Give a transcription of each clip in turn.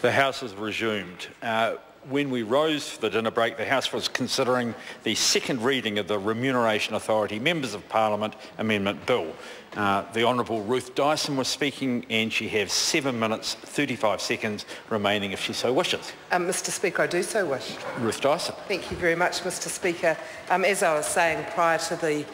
The House has resumed. When we rose for the dinner break, the House was considering the second reading of the Remuneration Authority Members of Parliament Amendment Bill. The Honourable Ruth Dyson was speaking, and she has 7 minutes 35 seconds remaining if she so wishes. Mr Speaker, I do so wish. Ruth Dyson. Thank you very much, Mr Speaker. As I was saying prior to the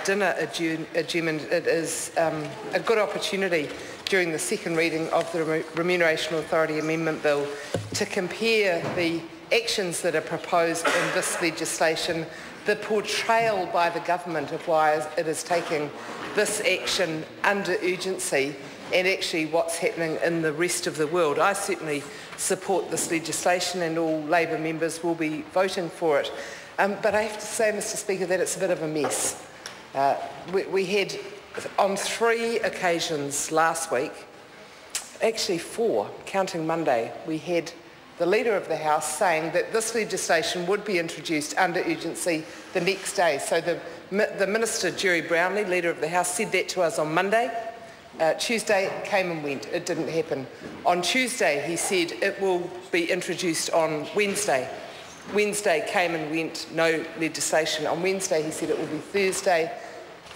dinner adjournment, it is a good opportunity during the second reading of the Remuneration Authority Amendment Bill to compare the actions that are proposed in this legislation, the portrayal by the government of why it is taking this action under urgency, and actually what's happening in the rest of the world. I certainly support this legislation, and all Labour members will be voting for it. But I have to say, Mr Speaker, that it's a bit of a mess. We had, on 3 occasions last week, actually 4, counting Monday, we had the Leader of the House saying that this legislation would be introduced under urgency the next day. So the Minister, Jerry Brownlee, Leader of the House, said that to us on Monday. Tuesday it came and went. It didn't happen. On Tuesday he said it will be introduced on Wednesday. Wednesday came and went, no legislation. On Wednesday he said it will be Thursday.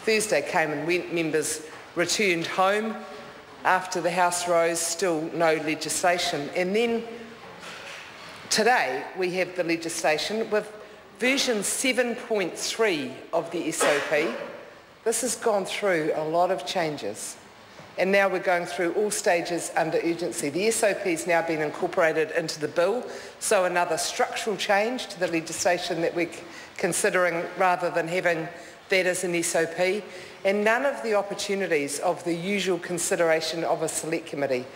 Thursday came and went, members returned home. After the House rose, still no legislation. And then today we have the legislation with version 7.3 of the SOP. This has gone through a lot of changes. And now we're going through all stages under urgency. The SOP has now been incorporated into the bill, so another structural change to the legislation that we're considering rather than having that as an SOP, and none of the opportunities of the usual consideration of a select committee.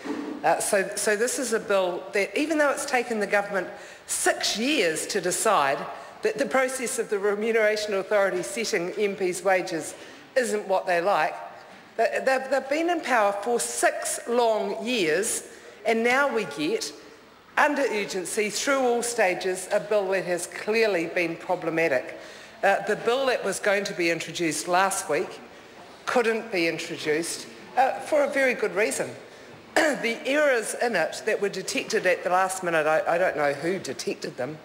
So this is a bill that, even though it's taken the government 6 years to decide that the process of the Remuneration Authority setting MPs' wages isn't what they like, they've been in power for 6 long years, and now we get, under urgency, through all stages, a bill that has clearly been problematic. The bill that was going to be introduced last week couldn't be introduced for a very good reason. The errors in it that were detected at the last minute, I don't know who detected them.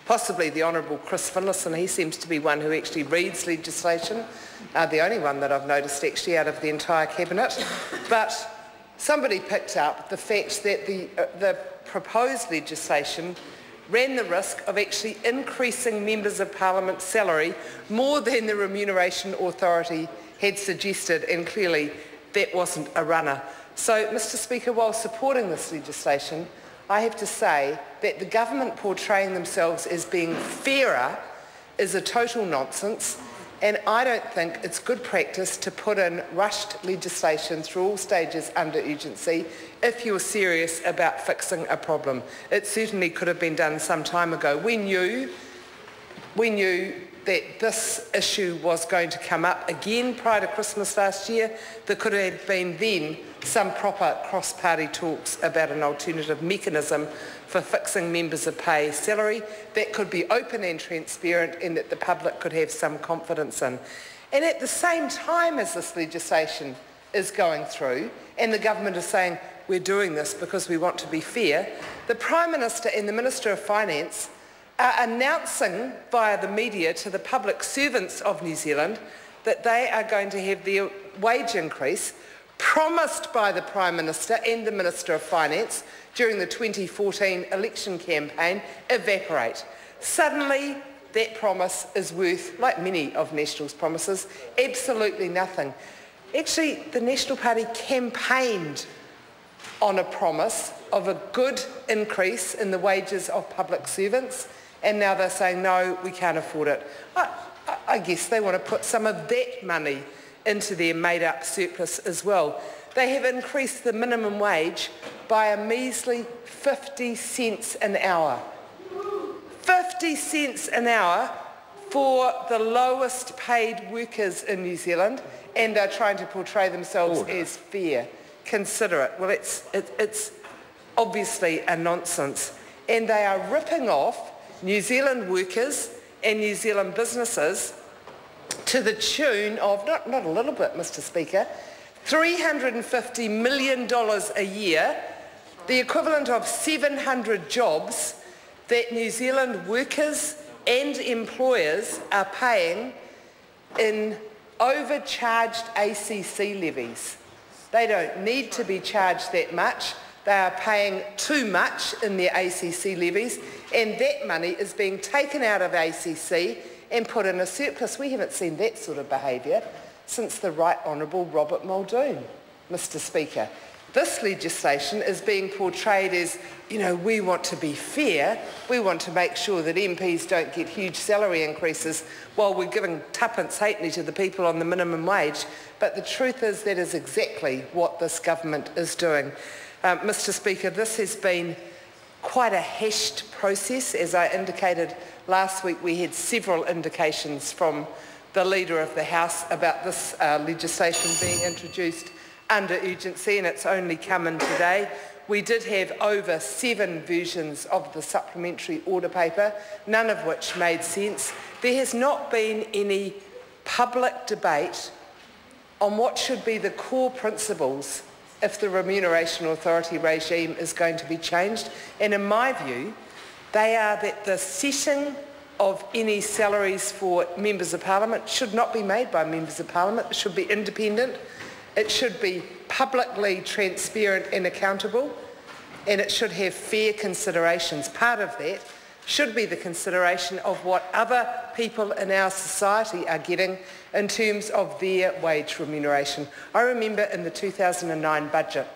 Possibly the Honourable Chris Finlayson. He seems to be one who actually reads legislation, the only one that I've noticed actually out of the entire Cabinet. But somebody picked up the fact that the proposed legislation ran the risk of actually increasing Members of Parliament's salary more than the Remuneration Authority had suggested, and clearly that wasn't a runner. So, Mr Speaker, while supporting this legislation, I have to say that the government portraying themselves as being fairer is a total nonsense, and I don't think it's good practice to put in rushed legislation through all stages under urgency if you're serious about fixing a problem. It certainly could have been done some time ago. We knew that this issue was going to come up again prior to Christmas last year. There could have been then some proper cross-party talks about an alternative mechanism for fixing members of pay salary that could be open and transparent and that the public could have some confidence in. And at the same time as this legislation is going through and the government is saying we're doing this because we want to be fair, the Prime Minister and the Minister of Finance are announcing via the media to the public servants of New Zealand that they are going to have their wage increase promised by the Prime Minister and the Minister of Finance during the 2014 election campaign evaporate. Suddenly, that promise is worth, like many of National's promises, absolutely nothing. Actually, the National Party campaigned on a promise of a good increase in the wages of public servants, and now they're saying, no, we can't afford it. I guess they want to put some of that money into their made-up surplus as well. They have increased the minimum wage by a measly 50 cents an hour. 50 cents an hour for the lowest paid workers in New Zealand, and they're trying to portray themselves as fair. Consider it. Well, it's obviously a nonsense. And they are ripping off New Zealand workers and New Zealand businesses to the tune of, not a little bit, Mr Speaker, $350 million a year the equivalent of 700 jobs that New Zealand workers and employers are paying in overcharged ACC levies. They don't need to be charged that much. They are paying too much in their ACC levies, and that money is being taken out of ACC and put in a surplus. We haven't seen that sort of behaviour since the Right Honourable Robert Muldoon, Mr Speaker. This legislation is being portrayed as, we want to be fair, we want to make sure that MPs don't get huge salary increases while we're giving tuppence halfpenny to the people on the minimum wage. But the truth is that is exactly what this government is doing. Mr Speaker, this has been quite a hashed process. As I indicated last week, we had several indications from the Leader of the House about this legislation being introduced under urgency, and it's only come in today. We did have over 7 versions of the supplementary order paper, none of which made sense. There has not been any public debate on what should be the core principles if the Remuneration Authority regime is going to be changed. And in my view, they are that the setting of any salaries for Members of Parliament should not be made by Members of Parliament. It should be independent. It should be publicly transparent and accountable, and it should have fair considerations. Part of that should be the consideration of what other people in our society are getting in terms of their wage remuneration. I remember in the 2009 budget,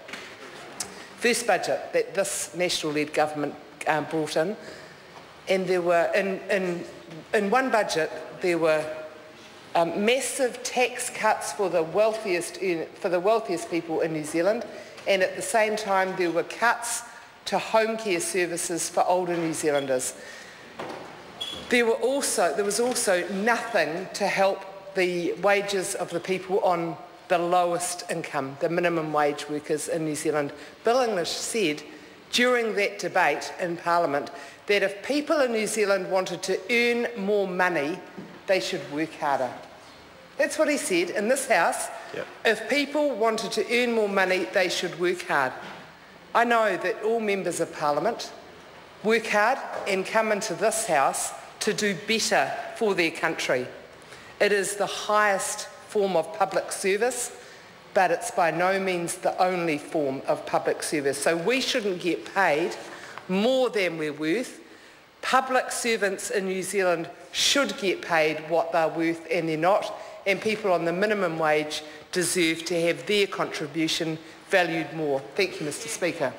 first budget that this national-led government brought in, and there were, in one budget, there were massive tax cuts for the wealthiest people in New Zealand, and at the same time there were cuts to home care services for older New Zealanders. There was also nothing to help the wages of the people on the lowest income, the minimum wage workers in New Zealand. Bill English said during that debate in Parliament that if people in New Zealand wanted to earn more money, they should work harder. That's what he said in this House. Yep. If people wanted to earn more money, they should work hard. I know that all members of Parliament work hard and come into this House to do better for their country. It is the highest form of public service, but it's by no means the only form of public service. So we shouldn't get paid more than we're worth. Public servants in New Zealand should get paid what they're worth, and they're not, and people on the minimum wage deserve to have their contribution valued more. Thank you, Mr Speaker.